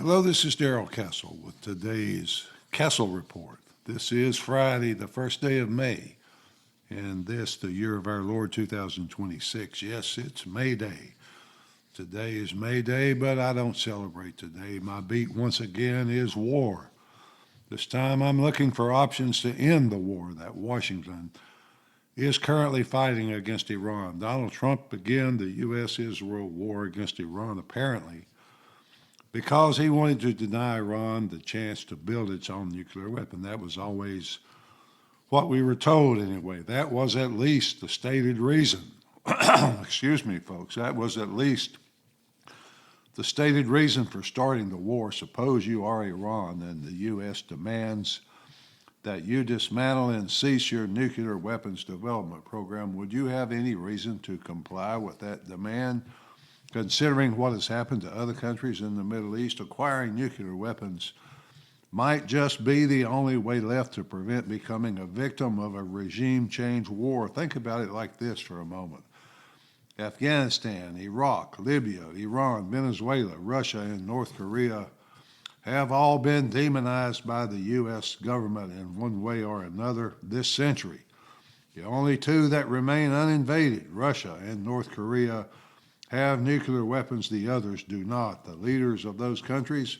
Hello, this is Darrell Castle with today's Castle Report. This is Friday, the first day of May, and this, the year of our Lord 2026. Yes, it's May Day. Today is May Day, but I don't celebrate today. My beat, once again, is war. This time I'm looking for options to end the war that Washington is currently fighting against Iran. Donald Trump began the U.S.-Israel war against Iran, apparently, because he wanted to deny Iran the chance to build its own nuclear weapon. That was always what we were told, anyway. That was at least the stated reason. Excuse me, folks. That was at least the stated reason for starting the war. Suppose you are Iran and the U.S. demands that you dismantle and cease your nuclear weapons development program. Would you have any reason to comply with that demand? Considering what has happened to other countries in the Middle East, acquiring nuclear weapons might just be the only way left to prevent becoming a victim of a regime change war. Think about it like this for a moment. Afghanistan, Iraq, Libya, Iran, Venezuela, Russia, and North Korea have all been demonized by the U.S. government in one way or another this century. The only two that remain uninvaded, Russia and North Korea, have nuclear weapons. The others do not. The leaders of those countries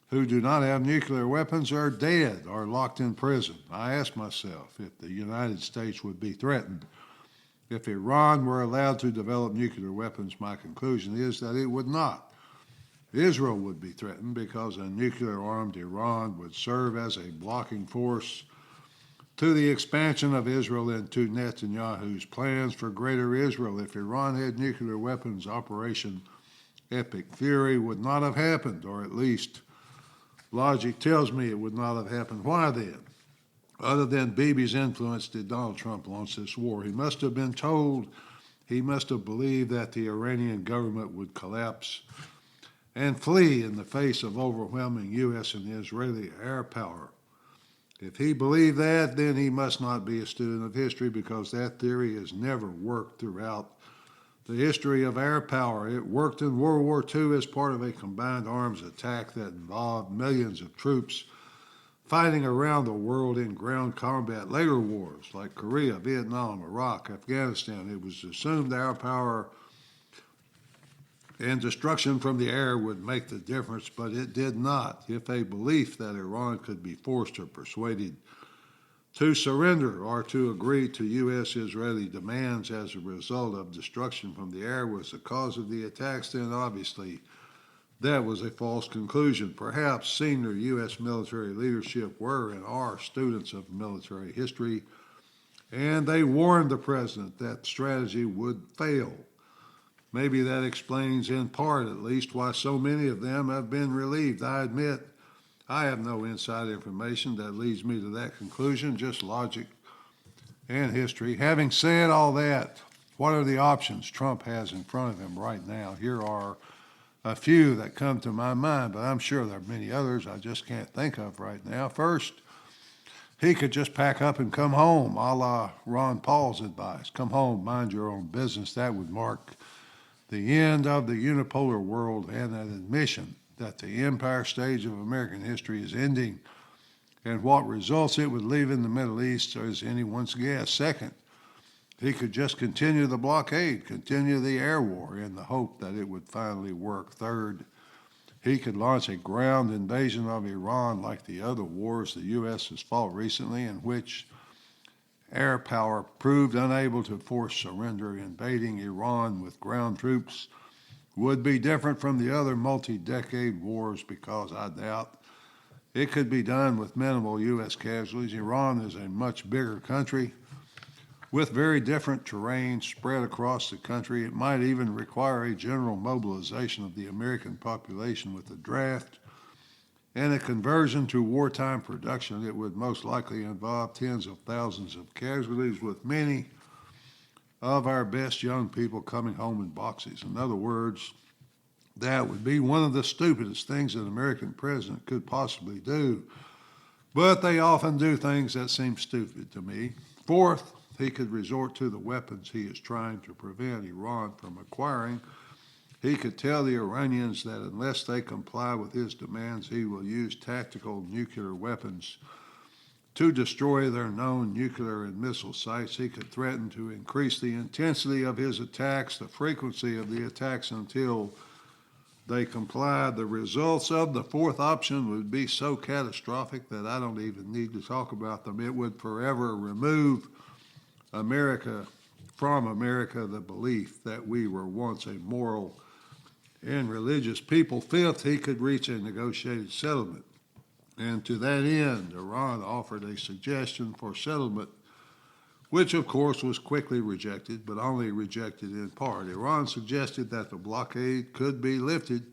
who do not have nuclear weapons are dead or locked in prison. I ask myself if the United States would be threatened if Iran were allowed to develop nuclear weapons. My conclusion is that it would not. Israel would be threatened because a nuclear-armed Iran would serve as a blocking force to the expansion of Israel and to Netanyahu's plans for Greater Israel. If Iran had nuclear weapons, Operation Epic Fury would not have happened, or at least logic tells me it would not have happened. Why then? Other than Bibi's influence, did Donald Trump launch this war? He must have been told, he must have believed that the Iranian government would collapse and flee in the face of overwhelming U.S. and Israeli air power. If he believed that, then he must not be a student of history, because that theory has never worked throughout the history of air power. It worked in World War II as part of a combined arms attack that involved millions of troops fighting around the world in ground combat. Later wars like Korea, Vietnam, Iraq, Afghanistan, it was assumed air power and destruction from the air would make the difference, but it did not. If a belief that Iran could be forced or persuaded to surrender or to agree to U.S.-Israeli demands as a result of destruction from the air was the cause of the attacks, then obviously that was a false conclusion. Perhaps senior U.S. military leadership were and are students of military history, and they warned the president that strategy would fail. Maybe that explains, in part at least, why so many of them have been relieved. I admit I have no inside information that leads me to that conclusion, just logic and history. Having said all that, what are the options Trump has in front of him right now? Here are a few that come to my mind, but I'm sure there are many others I just can't think of right now. First, he could just pack up and come home, a la Ron Paul's advice. Come home, mind your own business. That would mark the end of the unipolar world and an admission that the empire stage of American history is ending, and what results it would leave in the Middle East is anyone's guess. Second, he could just continue the blockade, continue the air war in the hope that it would finally work. Third, he could launch a ground invasion of Iran like the other wars the U.S. has fought recently, in which air power proved unable to force surrender. Invading Iran with ground troops would be different from the other multi-decade wars, because I doubt it could be done with minimal U.S. casualties. Iran is a much bigger country with very different terrain spread across the country. It might even require a general mobilization of the American population with a draft and a conversion to wartime production. It would most likely involve tens of thousands of casualties, with many of our best young people coming home in boxes. In other words, that would be one of the stupidest things an American president could possibly do. But they often do things that seem stupid to me. Fourth, he could resort to the weapons he is trying to prevent Iran from acquiring He could tell the Iranians that unless they comply with his demands, he will use tactical nuclear weapons to destroy their known nuclear and missile sites. He could threaten to increase the intensity of his attacks, the frequency of the attacks until they complied. The results of the fourth option would be so catastrophic that I don't even need to talk about them. It would forever remove from America the belief that we were once a moral and religious people. Fifth, he could reach a negotiated settlement. And to that end, Iran offered a suggestion for settlement, which of course was quickly rejected, but only rejected in part. Iran suggested that the blockade could be lifted,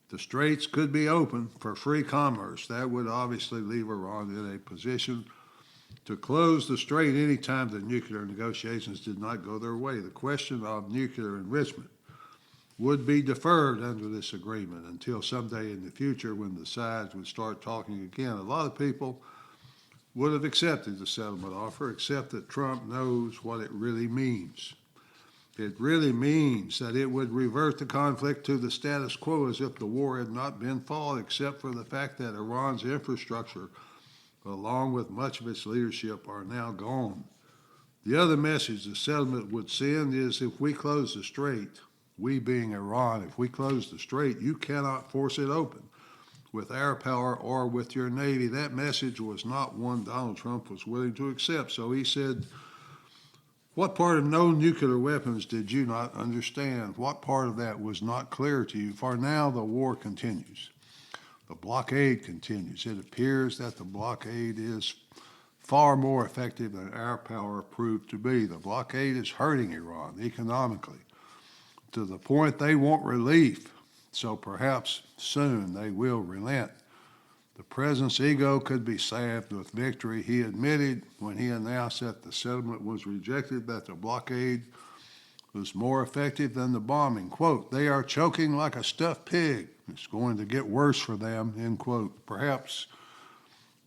the straits could be opened for free commerce. That would obviously leave Iran in a position to close the strait any time the nuclear negotiations did not go their way. The question of nuclear enrichment would be deferred under this agreement until someday in the future when the sides would start talking again. A lot of people would have accepted the settlement offer, except that Trump knows what it really means. It really means that it would revert the conflict to the status quo as if the war had not been fought, except for the fact that Iran's infrastructure, along with much of its leadership, are now gone. The other message the settlement would send is if we close the strait, we being Iran, if we close the strait, you cannot force it open with air power or with your Navy. That message was not one Donald Trump was willing to accept. So he said, what part of no nuclear weapons did you not understand? What part of that was not clear to you? For now, the war continues. The blockade continues. It appears that the blockade is far more effective than air power proved to be. The blockade is hurting Iran economically to the point they want relief. So perhaps soon they will relent. The president's ego could be salved with victory. He admitted when he announced that the settlement was rejected that the blockade was more effective than the bombing. Quote, they are choking like a stuffed pig. It's going to get worse for them, end quote. Perhaps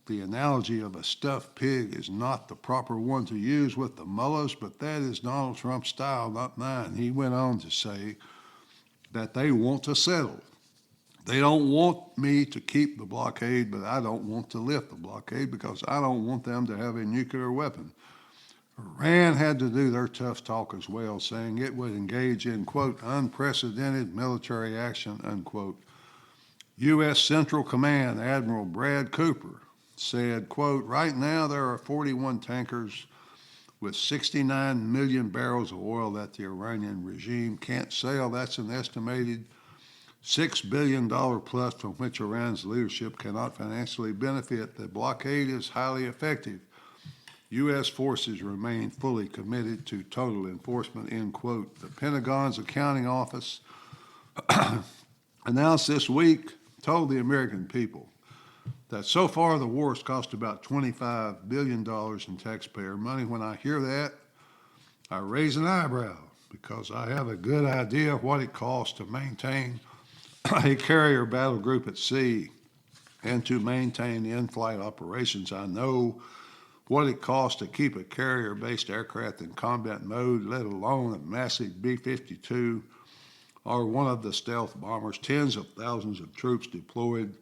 the analogy of a stuffed pig is not the proper one to use with the mullahs, but that is Donald Trump's style, not mine. He went on to say that they want to settle. They don't want me to keep the blockade, but I don't want to lift the blockade because I don't want them to have a nuclear weapon. Iran had to do their tough talk as well, saying it would engage in, quote, unprecedented military action, unquote. U.S. Central Command Admiral Brad Cooper said, quote, right now there are 41 tankers with 69 million barrels of oil that the Iranian regime can't sell. That's an estimated $6 billion plus from which Iran's leadership cannot financially benefit. The blockade is highly effective. U.S. forces remain fully committed to total enforcement, end quote. The Pentagon's accounting office announced this week, told the American people that so far the war has cost about $25 billion in taxpayer money. When I hear that, I raise an eyebrow because I have a good idea of what it costs to maintain a carrier battle group at sea and to maintain in-flight operations. I know what it costs to keep a carrier-based aircraft in combat mode, let alone a massive B-52 or one of the stealth bombers, tens of thousands of troops deployed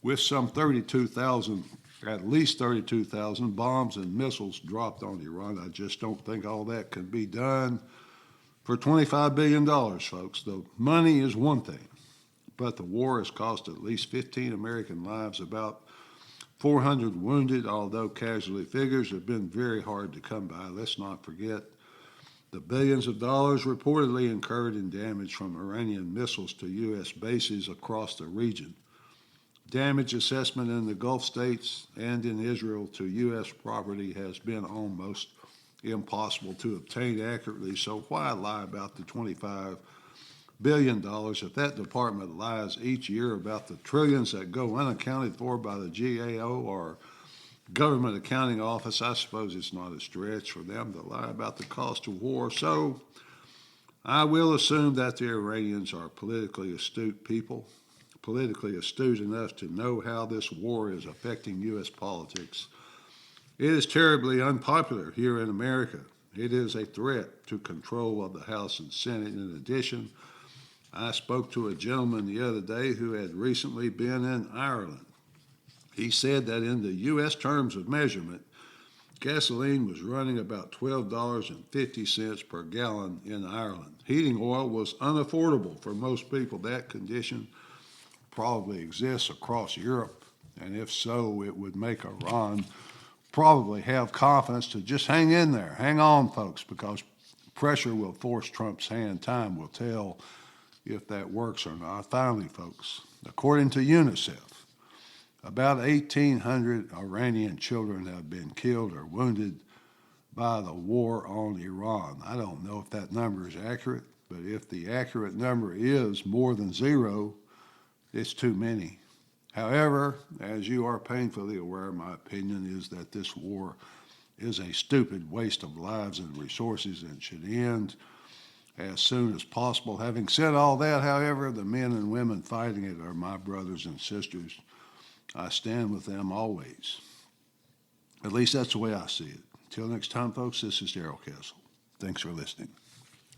with some 32,000, at least 32,000 bombs and missiles dropped on Iran. I just don't think all that can be done for $25 billion, folks. The money is one thing, but the war has cost at least 15 American lives, about 400 wounded, although casualty figures have been very hard to come by. Let's not forget the billions of dollars reportedly incurred in damage from Iranian missiles to U.S. bases across the region. Damage assessment in the Gulf states and in Israel to U.S. property has been almost impossible to obtain accurately, so why lie about the $25 billion if that department lies each year about the trillions that go unaccounted for by the GAO or Government Accounting Office? I suppose it's not a stretch for them to lie about the cost of war. So I will assume that the Iranians are politically astute people, politically astute enough to know how this war is affecting U.S. politics. It is terribly unpopular here in America. It is a threat to control of the House and Senate. In addition, I spoke to a gentleman the other day who had recently been in Ireland. He said that in the U.S. terms of measurement, gasoline was running about $12.50 per gallon in Ireland. Heating oil was unaffordable for most people. That condition probably exists across Europe, and if so, it would make Iran probably have confidence to just hang in there. Hang on, folks, because pressure will force Trump's hand. Time will tell if that works or not. Finally, folks, according to UNICEF, about 1,800 Iranian children have been killed or wounded by the war on Iran. I don't know if that number is accurate, but if the accurate number is more than zero, it's too many. However, as you are painfully aware, my opinion is that this war is a stupid waste of lives and resources and should end as soon as possible. Having said all that, however, the men and women fighting it are my brothers and sisters. I stand with them always. At least that's the way I see it. Until next time, folks, this is Darrell Castle. Thanks for listening.